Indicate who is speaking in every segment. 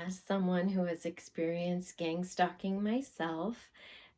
Speaker 1: As someone who has experienced gang stalking myself,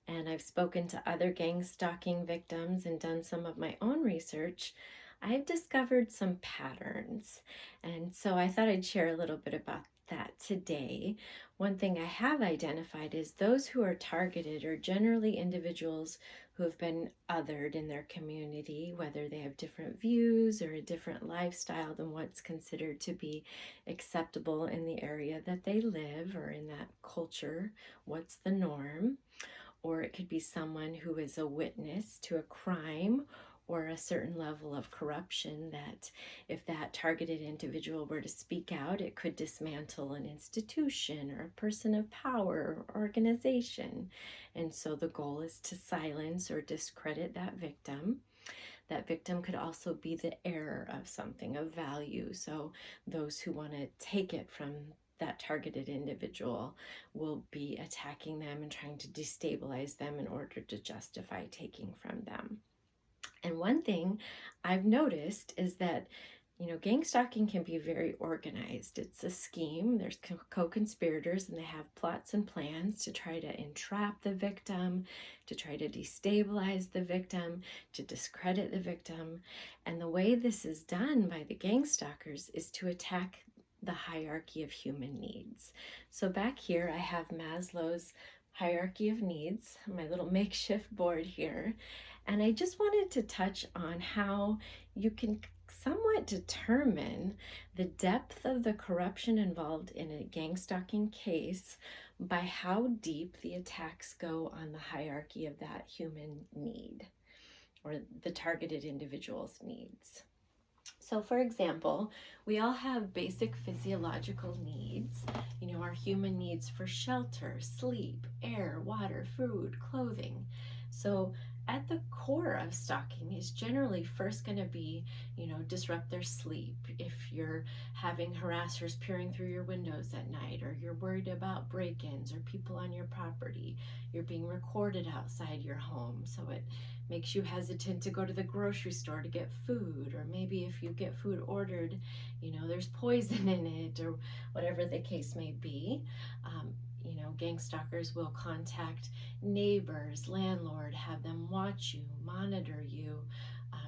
Speaker 1: and I've spoken to other gang stalking victims and done some of my own research, I've discovered some patterns. And so I thought I'd share a little bit about that today. One thing I have identified is those who are targeted are generally individuals who have been othered in their community, whether they have different views or a different lifestyle than what's considered to be acceptable in the area that they live or in that culture, what's the norm. Or it could be someone who is a witness to a crime or a certain level of corruption that if that targeted individual were to speak out, it could dismantle an institution or a person of power or organization. And so the goal is to silence or discredit that victim. That victim could also be the heir of something of value. So those who want to take it from that targeted individual will be attacking them and trying to destabilize them in order to justify taking from them. And one thing I've noticed is that gang stalking can be very organized. It's a scheme. There's co-conspirators, and they have plots and plans to try to entrap the victim, to try to destabilize the victim, to discredit the victim. And the way this is done by the gang stalkers is to attack the hierarchy of human needs. So back here, I have Maslow's hierarchy of needs, my little makeshift board here. And I just wanted to touch on how you can somewhat determine the depth of the corruption involved in a gang stalking case by how deep the attacks go on the hierarchy of that human need or the targeted individual's needs. So for example, we all have basic physiological needs, our human needs for shelter, sleep, air, water, food, clothing. So at the core of stalking is generally first going to be, disrupt their sleep. If you're having harassers peering through your windows at night, or you're worried about break-ins or people on your property, you're being recorded outside your home, so it makes you hesitant to go to the grocery store to get food, or maybe if you get food ordered, there's poison in it, or whatever the case may be. Gang stalkers will contact neighbors, landlord, have them watch you, monitor you,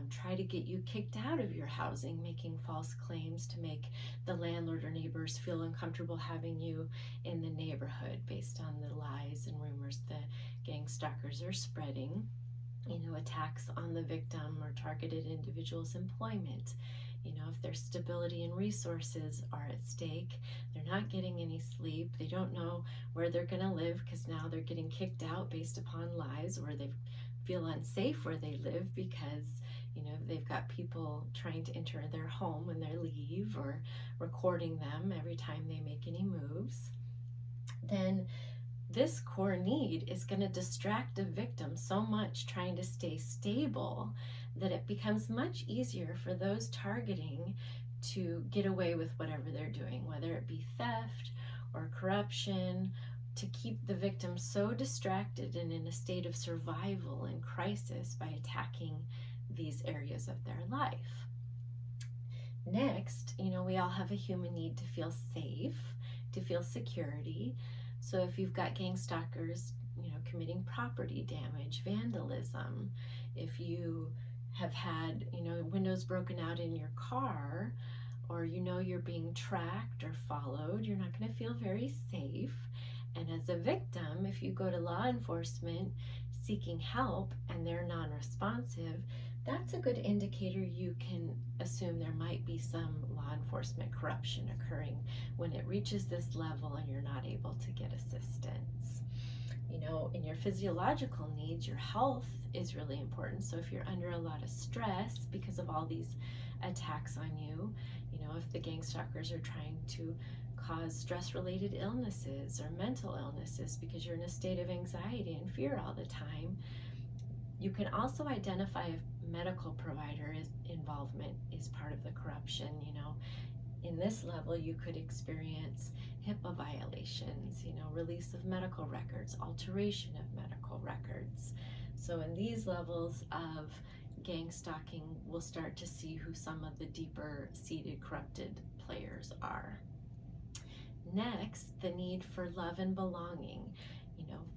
Speaker 1: try to get you kicked out of your housing, making false claims to make the landlord or neighbors feel uncomfortable having you in the neighborhood based on the lies and rumors the gang stalkers are spreading. Attacks on the victim or targeted individuals' employment. If their stability and resources are at stake, they're not getting any sleep, they don't know where they're going to live because now they're getting kicked out based upon lies, or they feel unsafe where they live because they've got people trying to enter their home when they leave, or recording them every time they make any moves. Then this core need is going to distract a victim so much trying to stay stable that it becomes much easier for those targeting to get away with whatever they're doing, whether it be theft or corruption, to keep the victim so distracted and in a state of survival and crisis by attacking these areas of their life. Next, we all have a human need to feel safe, to feel security. So if you've got gang stalkers, committing property damage, vandalism, if you have had, windows broken out in your car, or you're being tracked or followed, you're not going to feel very safe. And as a victim, if you go to law enforcement seeking help and they're non-responsive, that's a good indicator you can assume there might be some law enforcement corruption occurring when it reaches this level and you're not able to get assistance. In your physiological needs, your health is really important. So if you're under a lot of stress because of all these attacks on you, if the gang stalkers are trying to cause stress-related illnesses or mental illnesses because you're in a state of anxiety and fear all the time, you can also identify if medical provider involvement is part of the corruption. In this level, you could experience HIPAA violations, release of medical records, alteration of medical records. So in these levels of gang stalking, we'll start to see who some of the deeper seated corrupted players are. Next, the need for love and belonging,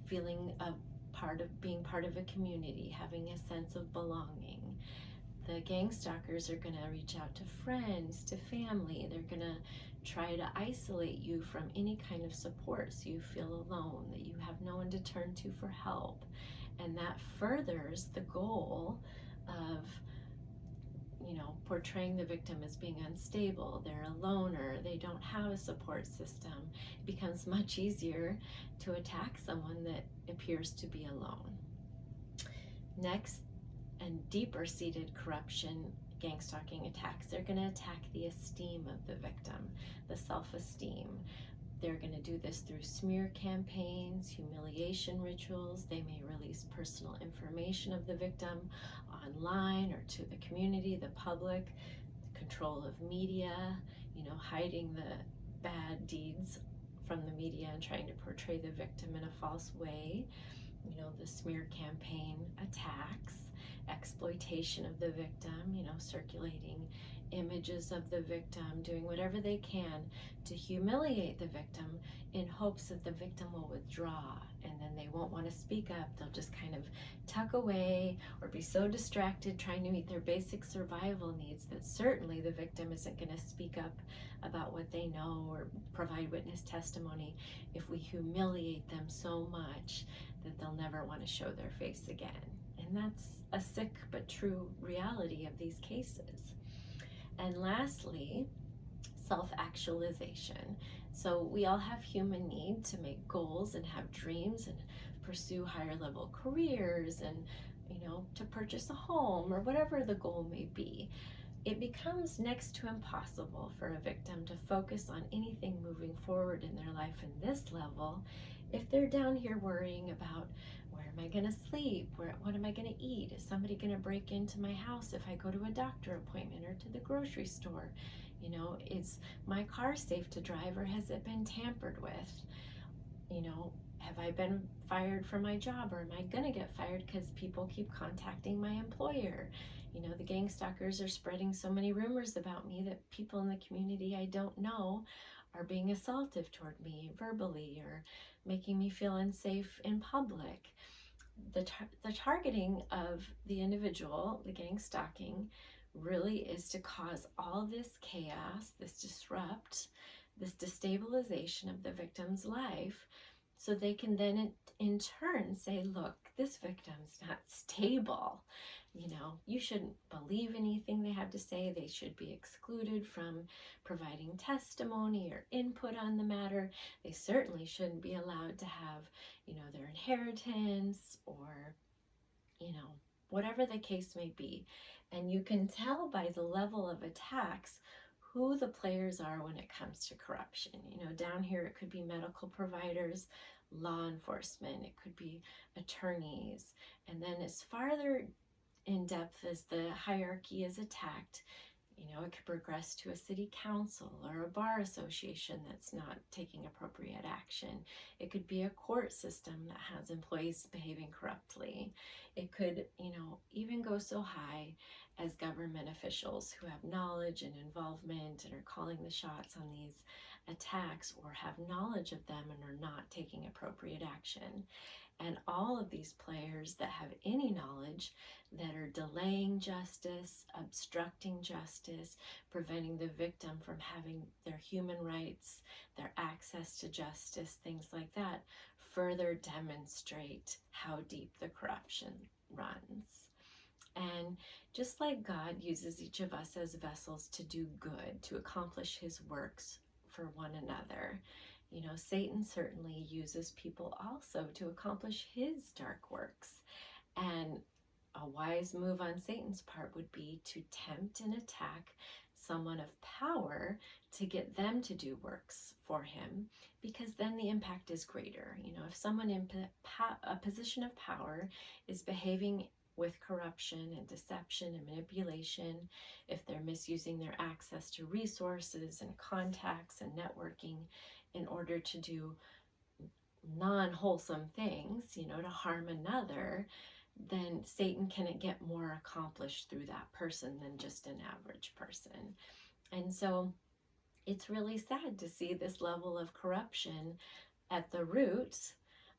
Speaker 1: feeling being part of a community, having a sense of belonging. The gang stalkers are going to reach out to friends, to family. They're going to try to isolate you from any kind of support so you feel alone, that you have no one to turn to for help. And that furthers the goal of portraying the victim as being unstable, they're a loner, they don't have a support system. It becomes much easier to attack someone that appears to be alone. Next, and deeper seated corruption gang stalking attacks, they're going to attack the esteem of the victim, the self-esteem. They're going to do this through smear campaigns, humiliation rituals. They may release personal information of the victim online or to the community, the public, control of media, hiding the bad deeds from the media and trying to portray the victim in a false way. The smear campaign attacks, exploitation of the victim, circulating images of the victim, doing whatever they can to humiliate the victim in hopes that the victim will withdraw, and then they won't want to speak up. They'll just kind of tuck away or be so distracted trying to meet their basic survival needs that certainly the victim isn't going to speak up about what they know or provide witness testimony if we humiliate them so much that they'll never want to show their face again. And that's a sick but true reality of these cases. And lastly, self-actualization. So we all have human need to make goals and have dreams and pursue higher level careers and, to purchase a home or whatever the goal may be. It becomes next to impossible for a victim to focus on anything moving forward in their life in this level if they're down here worrying about, where am I going to sleep? What am I going to eat? Is somebody going to break into my house if I go to a doctor appointment or to the grocery store? Is my car safe to drive or has it been tampered with? Have I been fired from my job or am I going to get fired because people keep contacting my employer? The gang stalkers are spreading so many rumors about me that people in the community I don't know are being assaultive toward me verbally or making me feel unsafe in public. The targeting of the individual, the gang stalking, really is to cause all this chaos, this disrupt, this destabilization of the victim's life, so they can then in turn say, look, this victim's not stable. You shouldn't believe anything they have to say. They should be excluded from providing testimony or input on the matter. They certainly shouldn't be allowed to have, their inheritance or, whatever the case may be. And you can tell by the level of attacks who the players are when it comes to corruption. Down here it could be medical providers, law enforcement, it could be attorneys. And then as farther in depth as the hierarchy is attacked, it could progress to a city council or a bar association that's not taking appropriate action. It could be a court system that has employees behaving corruptly. It could, even go so high as government officials who have knowledge and involvement and are calling the shots on these attacks or have knowledge of them and are not taking appropriate action. And all of these players that have any knowledge that are delaying justice, obstructing justice, preventing the victim from having their human rights, their access to justice, things like that, further demonstrate how deep the corruption runs. And just like God uses each of us as vessels to do good, to accomplish his works for one another, Satan certainly uses people also to accomplish his dark works. And a wise move on Satan's part would be to tempt and attack someone of power to get them to do works for him, because then the impact is greater. If someone in a position of power is behaving with corruption and deception and manipulation, if they're misusing their access to resources and contacts and networking in order to do non-wholesome things, to harm another, then Satan can get more accomplished through that person than just an average person. And so It's really sad to see this level of corruption at the root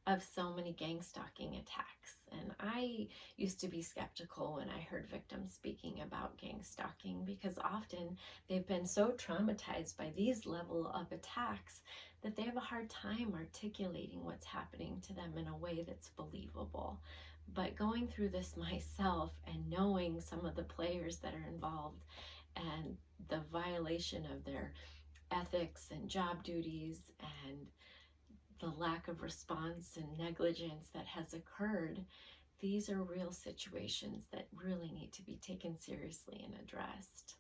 Speaker 1: of so many gang stalking attacks. And I used to be skeptical when I heard victims speaking about gang stalking, because often they've been so traumatized by these level of attacks that they have a hard time articulating what's happening to them in a way that's believable. But going through this myself and knowing some of the players that are involved and the violation of their ethics and job duties and the lack of response and negligence that has occurred, these are real situations that really need to be taken seriously and addressed.